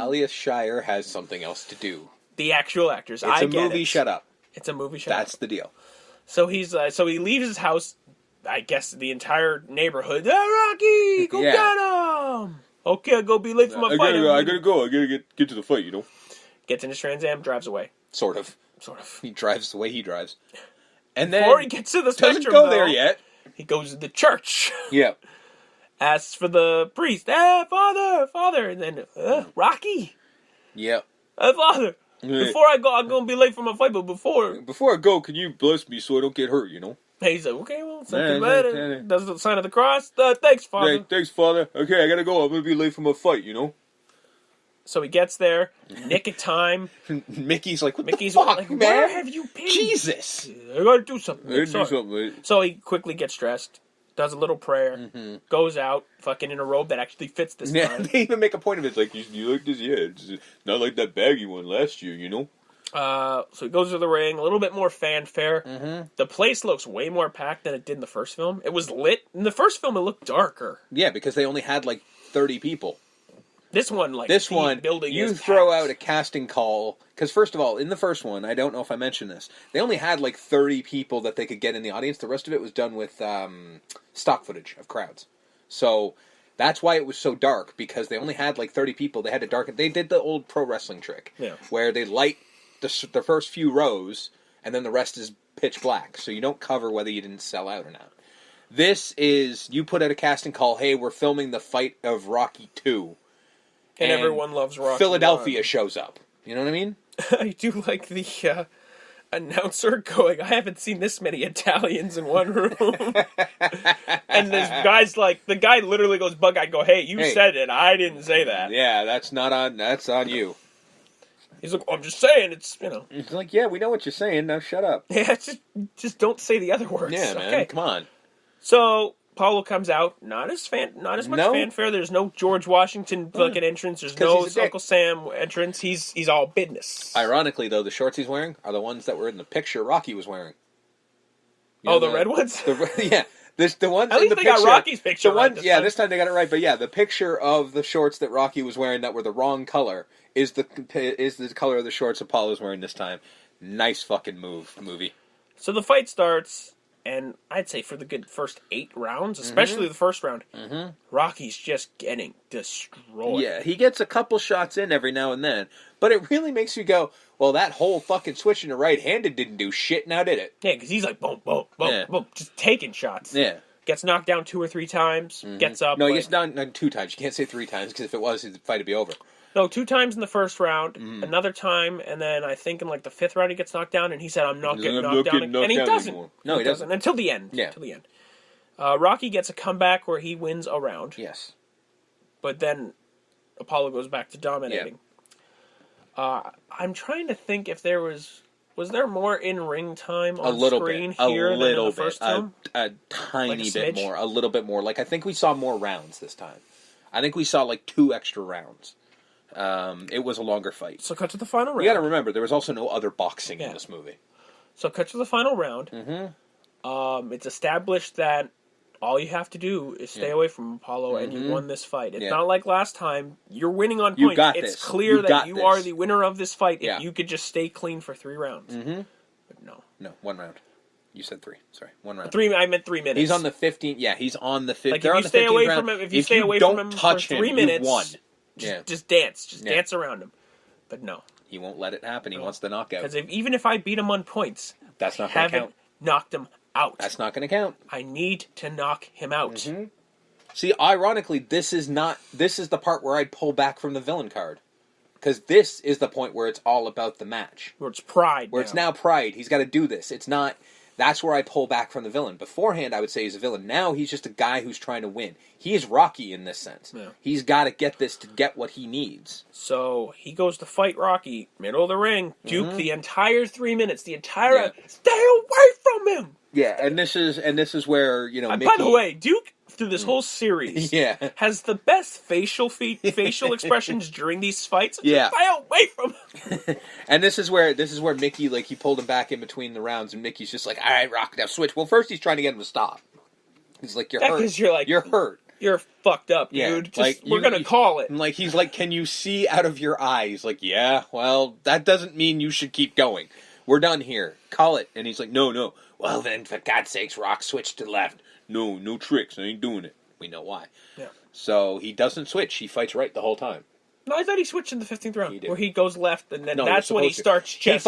Talia Shire has something else to do. The actual actors. It's a movie, shut up. It's a movie, shut up. That's the deal. So he leaves his house, I guess the entire neighborhood, hey, Rocky, go get him! Okay, I'll go be late for my fight. I gotta go. I gotta get to the fight, Gets in his Trans Am, drives away. Sort of. He drives the way he drives. And Before he gets to the spectrum, doesn't go there yet. He goes to the church. Yep. Asks for the priest. Father. And then, Rocky. Yep. Father. Before I go, I'm going to be late for my fight, but before I go, can you bless me so I don't get hurt, And he's like, okay, well, something better. Does the sign of the cross. Thanks, Father. Hey, thanks, Father. Okay, I gotta go. I'm going to be late for my fight, So he gets there, nick of time. Mickey's like, what the fuck, like, man? Where have you been? Jesus. I gotta do something. I gotta do something. So he quickly gets dressed, does a little prayer, goes out, fucking in a robe that actually fits this time. They even make a point of it. It's like, you like this? Yeah, it's not like that baggy one last year, So he goes to the ring, a little bit more fanfare. The place looks way more packed than it did in the first film. It was lit. In the first film, it looked darker. Yeah, because they only had like 30 people. This one, building you is throw packed. out a casting call, because first of all, in the first one, I don't know if I mentioned this, they only had like 30 people that they could get in the audience. The rest of it was done with stock footage of crowds. So that's why it was so dark, because they only had like 30 people. They had to darken. They did the old pro wrestling trick, where they light the first few rows, and then the rest is pitch black, so you don't cover whether you didn't sell out or not. This is, you put out a casting call, hey, we're filming the fight of Rocky 2. And everyone loves Rocky. Philadelphia shows up. You know what I mean? I do like the announcer going, I haven't seen this many Italians in one room. And this guy's like, the guy literally goes bug-eyed, hey, you said it, I didn't say that. Yeah, that's on you. He's like, I'm just saying, it's, He's like, yeah, we know what you're saying, now shut up. Yeah, just don't say the other words. Yeah, man, come on. So Paulo comes out, not as much fanfare. There's no George Washington fucking entrance. There's no Uncle Sam entrance. He's all business. Ironically, though, the shorts he's wearing are the ones that were in the picture Rocky was wearing. The red ones? Yeah. The ones At least they got Rocky's picture right this time. This time they got it right. But yeah, the picture of the shorts that Rocky was wearing that were the wrong color is the color of the shorts Apollo's wearing this time. Nice fucking movie. So the fight starts. And I'd say for the good first 8 rounds, especially the first round, Rocky's just getting destroyed. Yeah, he gets a couple shots in every now and then. But it really makes you go, well, that whole fucking switching to right-handed didn't do shit, now did it? Yeah, because he's like, boom, boom, boom, boom, just taking shots. Yeah. Gets knocked down 2 or 3 times, gets up. No, he gets down 2 times. You can't say 3 times, because if it was, the fight would be over. No, 2 times in the first round, another time, and then I think in like the 5th round he gets knocked down, and he said, I'm not getting knocked down. And he doesn't. Anymore. No, he doesn't. Until the end. Yeah. Until the end. Rocky gets a comeback where he wins a round. Yes. But then Apollo goes back to dominating. Yeah. I'm trying to think if there was there more in-ring time on screen here than in the first film? A tiny bit more. A little bit more. Like, I think we saw more rounds this time. I think we saw like 2 extra rounds. It was a longer fight. So cut to the final round. You gotta remember, there was also no other boxing in this movie. So cut to the final round. It's established that all you have to do is stay away from Apollo and you won this fight. It's not like last time. You're winning on points. It's clear that you are the winner of this fight if you could just stay clean for 3 rounds. But no. No, 1 round. You said 3. Sorry, 1 round. 3. I meant 3 minutes. He's on the 15th. Yeah, he's on the 15th. Like, if you stay away from him, if you don't him for 3 minutes, you won. Just dance. Just dance around him. But no. He won't let it happen. He wants the knockout. Because even if I beat him on points, that's not going to count. Knocked him out. That's not going to count. I need to knock him out. See, ironically, this is the part where I'd pull back from the villain card. Because this is the point where it's all about the match. Where it's pride. It's now pride. He's got to do this. It's not... That's where I pull back from the villain. Beforehand, I would say he's a villain. Now, he's just a guy who's trying to win. He is Rocky in this sense. Yeah. He's got to get this to get what he needs. So, he goes to fight Rocky, middle of the ring, Duke the entire 3 minutes, the entire... Stay away from him! Yeah, and this is where, Mickey... By the way, Duke, through this whole series, has the best facial expressions during these fights. Yeah. Stay away from him! And this is where Mickey, like, he pulled him back in between the rounds, and Mickey's just like, all right, Rock, now switch. Well, first he's trying to get him to stop. He's like, you're hurt. You're hurt. You're fucked up, dude. We're gonna call it. Like, he's like, can you see out of your eyes? Like, yeah, well, that doesn't mean you should keep going. We're done here. Call it. And he's like, no. Well, then, for God's sakes, Rock, switch to left. No tricks. I ain't doing it. We know why. Yeah. So he doesn't switch. He fights right the whole time. No, I thought he switched in the 15th round, where he goes left, and then that's when he starts chest.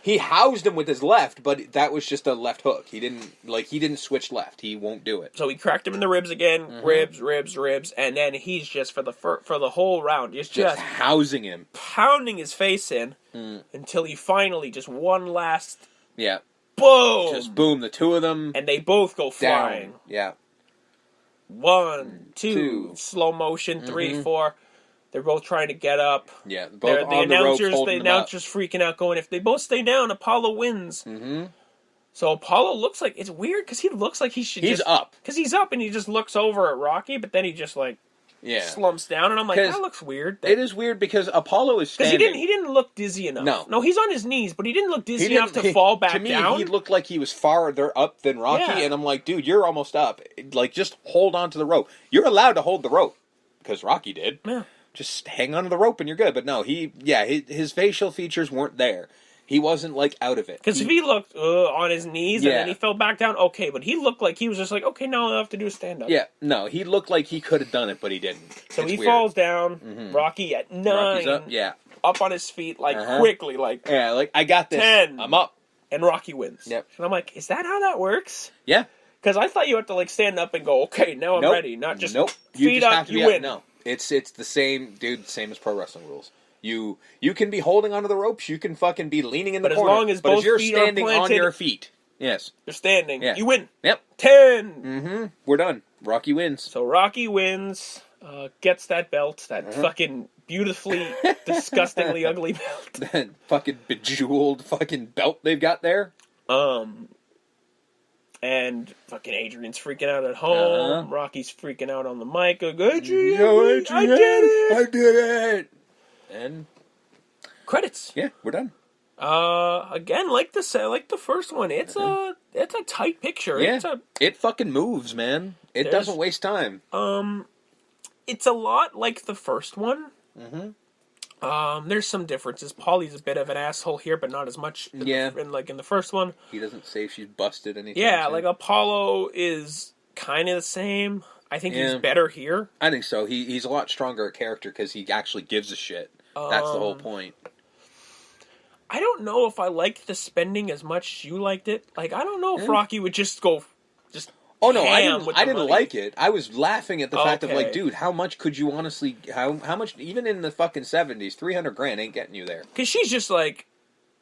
He housed him with his left, but that was just a left hook. He didn't switch left. He won't do it. So he cracked him in the ribs again, ribs, and then he's just for the whole round, he's just housing him, pounding his face in until he finally just one last boom, just boom, the two of them, and they both go flying. Down. Yeah, 1, 2, slow motion, 3, 4. They're both trying to get up. Yeah, both on the ropes, holding the announcers freaking out, going, if they both stay down, Apollo wins. Mm-hmm. So Apollo looks like, it's weird because he looks like he's up. Because he's up and he just looks over at Rocky, but then he just slumps down, and I'm like, that looks weird. It is weird because Apollo is standing. Because he didn't look dizzy enough. No, he's on his knees, but he didn't look dizzy enough to fall back down. To me, he looked like he was farther up than Rocky, and I'm like, dude, you're almost up. Like, just hold on to the rope. You're allowed to hold the rope, because Rocky did. Yeah. Just hang onto the rope and you're good. But no, his facial features weren't there. He wasn't, like, out of it. Because if he looked on his knees and then he fell back down, okay. But he looked like he was just like, okay, now all I have to do is stand up. Yeah, no, he looked like he could have done it, but he didn't. So he falls down. Mm-hmm. Rocky at 9. Rocky's up, up on his feet, quickly, I got this. 10. I'm up. And Rocky wins. Yep. And I'm like, is that how that works? Yeah. Because I thought you had to, like, stand up and go, okay, now I'm ready. Not just feet up, you win. No. It's the same, dude, same as pro wrestling rules. You can be holding onto the ropes, you can fucking be leaning in the corner. But as long as both you're feet standing are planted, on your feet. Yes. You're standing. Yeah. You win. Yep. 10. Mm-hmm. We're done. Rocky wins. So Rocky wins, gets that belt, that fucking beautifully, disgustingly ugly belt. That fucking bejeweled fucking belt they've got there. And fucking Adrian's freaking out at home. Rocky's freaking out on the mic. Adrian, I did it! I did it! And credits. Yeah, we're done. Again, like the first one, it's a tight picture. Yeah, it fucking moves, man. It doesn't waste time. It's a lot like the first one. Mm-hmm. There's some differences. Paulie's a bit of an asshole here, but not as much in the first one. He doesn't say if she's busted anything. Yeah, like Apollo is kind of the same. I think he's better here. I think so. He's a lot stronger a character because he actually gives a shit. That's the whole point. I don't know if I liked the spending as much as you liked it. Like, I don't know if Rocky would just go... Oh no, I didn't like it. I was laughing at the fact of like, dude, how much could you honestly? How much? Even in the fucking 70s, $300,000 ain't getting you there. Because she's just like,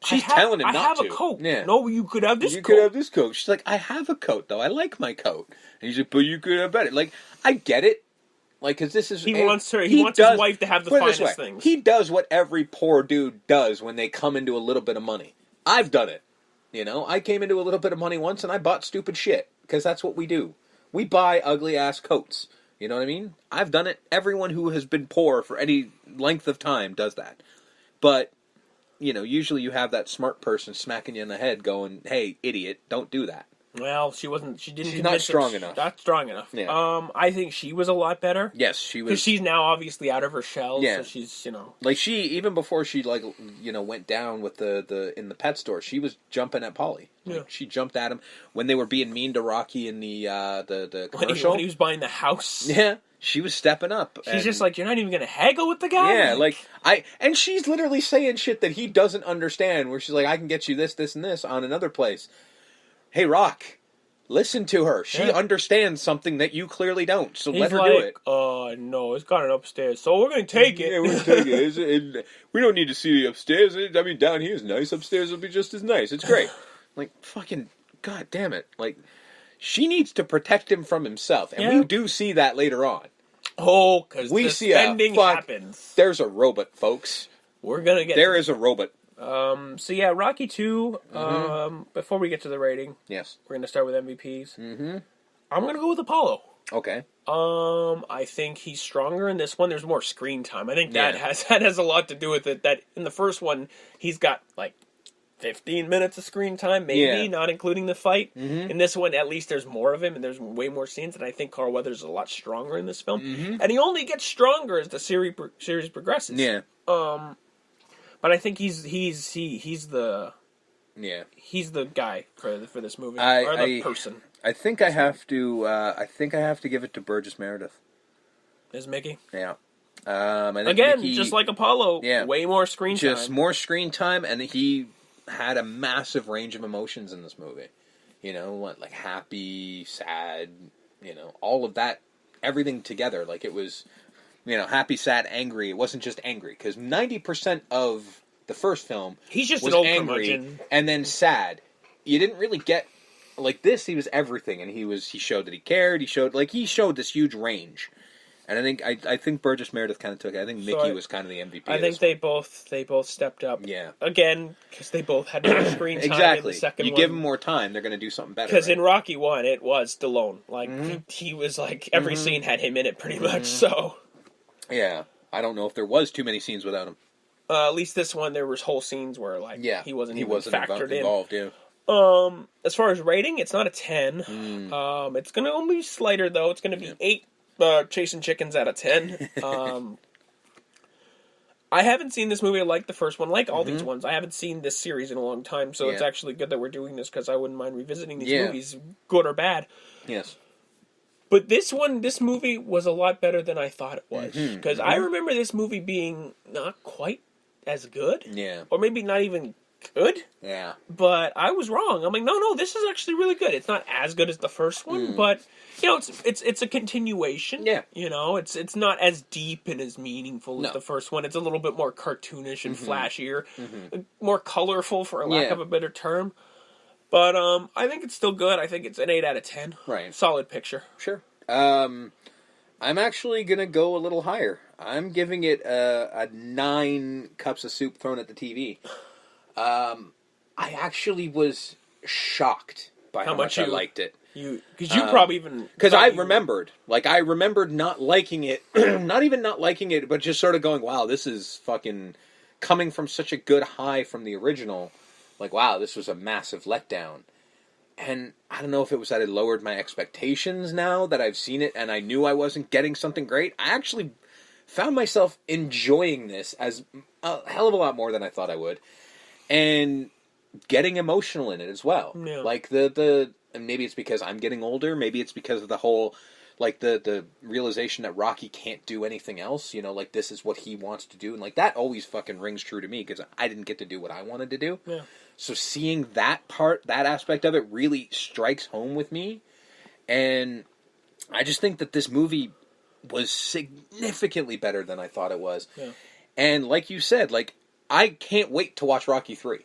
she's telling him not to. I have a coat. Yeah. No, you could have this. You could have this coat. She's like, I have a coat though. I like my coat. And he's like, but you could have better. Like, I get it. Like, because this is he wants his wife to have the finest things. He does what every poor dude does when they come into a little bit of money. I've done it. You know, I came into a little bit of money once and I bought stupid shit. Because that's what we do. We buy ugly-ass coats. You know what I mean? I've done it. Everyone who has been poor for any length of time does that. But, you know, usually you have that smart person smacking you in the head going, hey, idiot, don't do that. Well, she didn't. She's not strong enough. Not strong enough. Yeah. I think she was a lot better. Yes, she was. Because she's now obviously out of her shell. Yeah. So she's, like she, even before she went down with in the pet store, she was jumping at Paulie. Like, yeah. She jumped at him when they were being mean to Rocky in the commercial. When he was buying the house. Yeah. She was stepping up. She's just like, you're not even going to haggle with the guy? Yeah, and she's literally saying shit that he doesn't understand, where she's like, I can get you this, this, and this on another place. Hey, Rock, listen to her. She understands something that you clearly don't, so let her do it. No, it's got it upstairs, so we're going to take it. Yeah, we're going to take it. We don't need to see the upstairs. I mean, down here is nice. Upstairs will be just as nice. It's great. Like, fucking, god damn it. Like, she needs to protect him from himself, and we do see that later on. Oh, because the spending happens. There's a robot, folks. We're going to get There is a robot. So yeah, Rocky 2, before we get to the rating, yes, we're going to start with MVPs. Mm-hmm. I'm going to go with Apollo. Okay. I think he's stronger in this one. There's more screen time. I think that has a lot to do with it. That in the first one, he's got like 15 minutes of screen time, maybe, not including the fight. In this one, at least there's more of him, and there's way more scenes, and I think Carl Weathers is a lot stronger in this film. And he only gets stronger as the series progresses. Yeah. But I think he's the guy for this movie, or the person. I think I have to give it to Burgess Meredith. Is Mickey? Yeah. I think Again, Mickey, just like Apollo, way more screen time. Just more screen time, and he had a massive range of emotions in this movie. You know, like happy, sad, all of that, everything together. Like it was, happy, sad, angry. It wasn't just angry, because 90% of the first film he's just was an old angry curmudgeon. And then sad. You didn't really get like this. He was everything, and he showed that he cared. He showed this huge range. And I think Burgess Meredith kind of took it. I think Mickey was kind of the MVP. I think they both stepped up. Yeah. Again, because they both had more screen time. Exactly. In the second you one. give them more time, they're going to do something better. Because in Rocky 1, it was Stallone. Like he was like every scene had him in it pretty much. So. Yeah, I don't know if there was too many scenes without him. At least this one, there was whole scenes where he wasn't factored involved. in. Yeah. As far as rating, it's not a 10. It's going to only be slighter though. It's going to be 8. Chasing chickens out of 10. I haven't seen this movie like the first one, like all these ones. I haven't seen this series in a long time, so it's actually good that we're doing this because I wouldn't mind revisiting these movies, good or bad. Yes. But this movie was a lot better than I thought it was. Because I remember this movie being not quite as good. Yeah. Or maybe not even good. Yeah. But I was wrong. I'm like, no, this is actually really good. It's not as good as the first one, but it's a continuation. Yeah. It's not as deep and as meaningful as the first one. It's a little bit more cartoonish and flashier, more colorful, for a lack of a better term. But I think it's still good. I think it's an 8 out of 10. Right. Solid picture. Sure. I'm actually gonna go a little higher. I'm giving it a 9 cups of soup thrown at the TV. I actually was shocked by how much I liked it. Because I remembered not liking it, not even not liking it, but just sort of going, wow, this is fucking coming from such a good high from the original. Like, wow, this was a massive letdown. And I don't know if it was that it lowered my expectations now that I've seen it and I knew I wasn't getting something great. I actually found myself enjoying this as a hell of a lot more than I thought I would. And getting emotional in it as well. Yeah. Like and maybe it's because I'm getting older, maybe it's because of the whole, like the realization that Rocky can't do anything else, like this is what he wants to do, and like that always fucking rings true to me, because I didn't get to do what I wanted to do. Yeah. So seeing that aspect of it really strikes home with me, and I just think that this movie was significantly better than I thought it was. Yeah. And like you said, like, I can't wait to watch Rocky 3.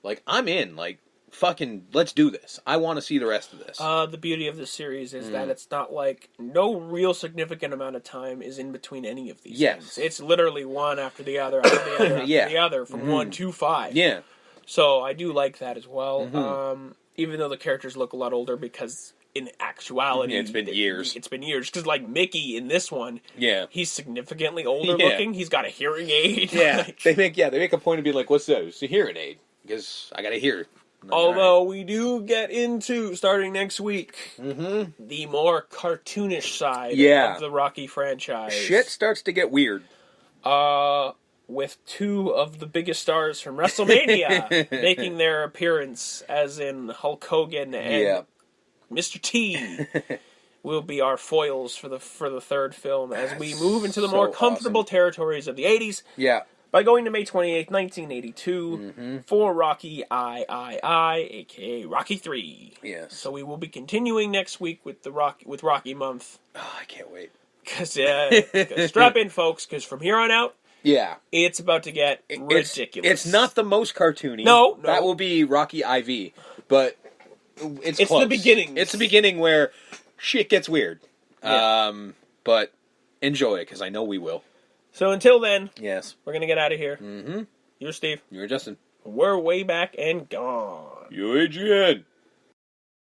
Like, I'm in. Like, fucking, let's do this. I want to see the rest of this. The beauty of this series is that it's not like, no real significant amount of time is in between any of these things. It's literally one after the other, after the other, after the other, from 1 to 5. Yeah. So I do like that as well. Even though the characters look a lot older, because in actuality, it's been years. It's been years. Because like Mickey in this one, he's significantly older looking. He's got a hearing aid. Yeah, they make a point of being like, "What's that? It's a hearing aid." Because I got to hear. Although we do get into, starting next week, the more cartoonish side of the Rocky franchise. Shit starts to get weird. With 2 of the biggest stars from WrestleMania making their appearance, as in Hulk Hogan and Mr. T. will be our foils for the third film as we move into the more comfortable territories of the 80s. Yeah. By going to May 28th, 1982, for Rocky III, a.k.a. Rocky 3. Yes. So we will be continuing next week with Rocky Month. Oh, I can't wait. Because strap in, folks, because from here on out, it's about to get ridiculous. It's not the most cartoony. No. That will be Rocky IV, but it's close. The beginning. It's the beginning where shit gets weird. Yeah. But enjoy it, because I know we will. So until then, yes, we're going to get out of here. You're Steve. You're Justin. We're way back and gone. You're Adrian.